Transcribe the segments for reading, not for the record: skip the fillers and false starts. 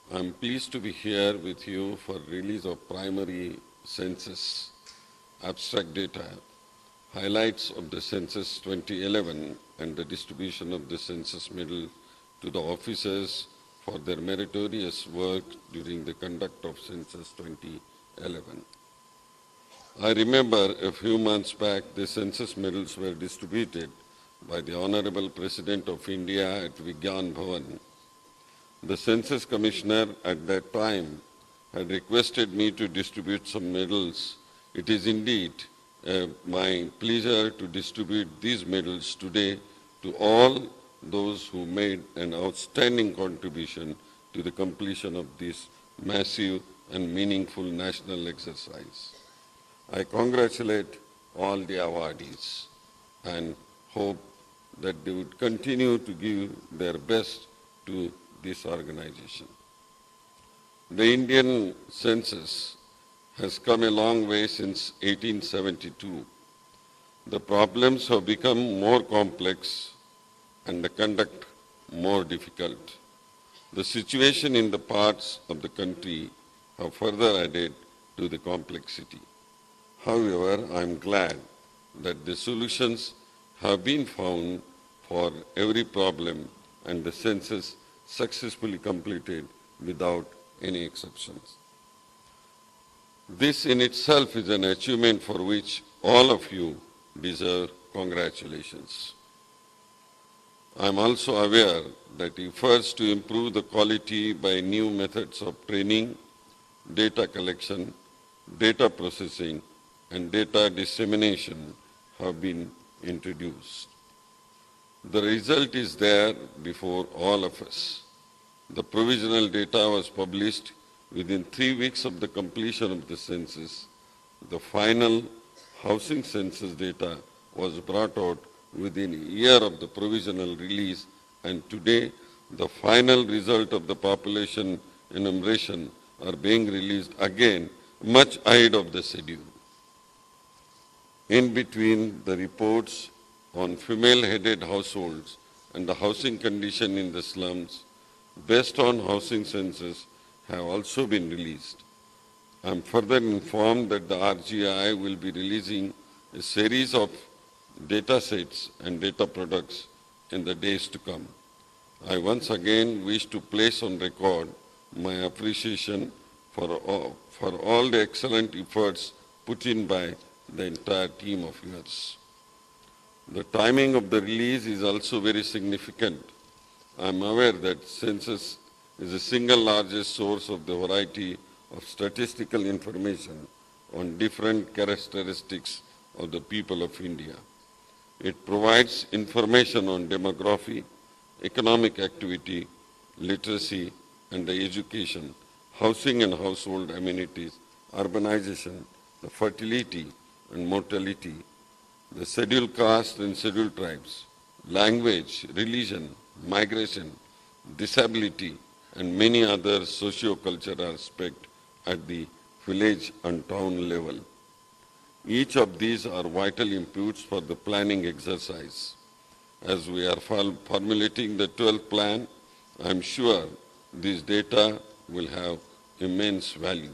I'm pleased to be here with you for release of primary census abstract data, highlights of the census 2011 and the distribution of the census medal to the officers for their meritorious work during the conduct of census 2011. I remember a few months back the census medals were distributed by the Honorable President of India at Vigyan Bhavan. The Census Commissioner at that time had requested me to distribute some medals. It is indeed my pleasure to distribute these medals today to all those who made an outstanding contribution to the completion of this massive and meaningful national exercise. I congratulate all the awardees and hope that they would continue to give their best to this organization. The Indian census has come a long way since 1872. The problems have become more complex and the conduct more difficult. The situation in the parts of the country have further added to the complexity. However, I am glad that the solutions have been found for every problem and the census successfully completed without any exceptions. This in itself is an achievement for which all of you deserve congratulations. I am also aware that efforts to improve the quality by new methods of training, data collection, data processing, and data dissemination have been introduced. The result is there before all of us. The provisional data was published within 3 weeks of the completion of the census. The final housing census data was brought out within a year of the provisional release, and today the final result of the population enumeration are being released again much ahead of the schedule. In between, the reports on female-headed households and the housing condition in the slums based on housing census have also been released. I am further informed that the RGI will be releasing a series of data sets and data products in the days to come. I once again wish to place on record my appreciation for all the excellent efforts put in by the entire team of yours. The timing of the release is also very significant. I am aware that census is the single largest source of the variety of statistical information on different characteristics of the people of India. It provides information on demography, economic activity, literacy and the education, housing and household amenities, urbanization, the fertility and mortality, the scheduled caste and scheduled tribes, language, religion, migration, disability, and many other socio-cultural aspects at the village and town level. Each of these are vital inputs for the planning exercise. As we are formulating the 12th plan, I am sure these data will have immense value.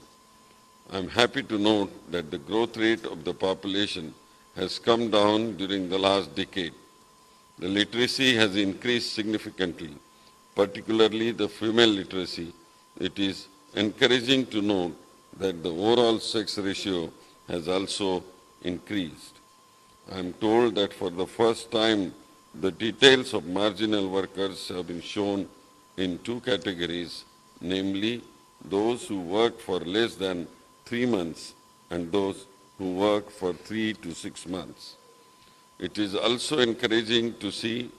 I am happy to note that the growth rate of the population has come down during the last decade. The literacy has increased significantly, particularly the female literacy. It is encouraging to note that the overall sex ratio has also increased. I am told that for the first time, the details of marginal workers have been shown in 2 categories, namely those who work for less than 3 months and those who work for 3 to 6 months. It is also encouraging to see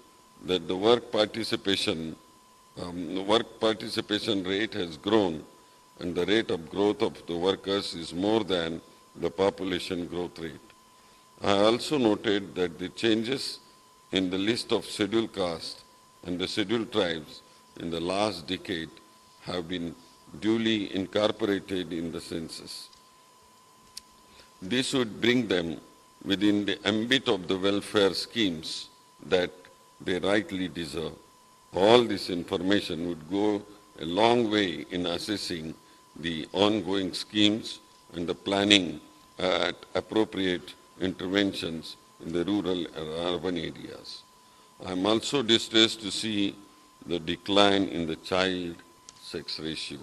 that the work participation rate has grown and the rate of growth of the workers is more than the population growth rate. I also noted that the changes in the list of scheduled castes and the scheduled tribes in the last decade have been duly incorporated in the census. This would bring them within the ambit of the welfare schemes that they rightly deserve. All this information would go a long way in assessing the ongoing schemes and the planning at appropriate interventions in the rural and urban areas. I am also distressed to see the decline in the child sex ratio.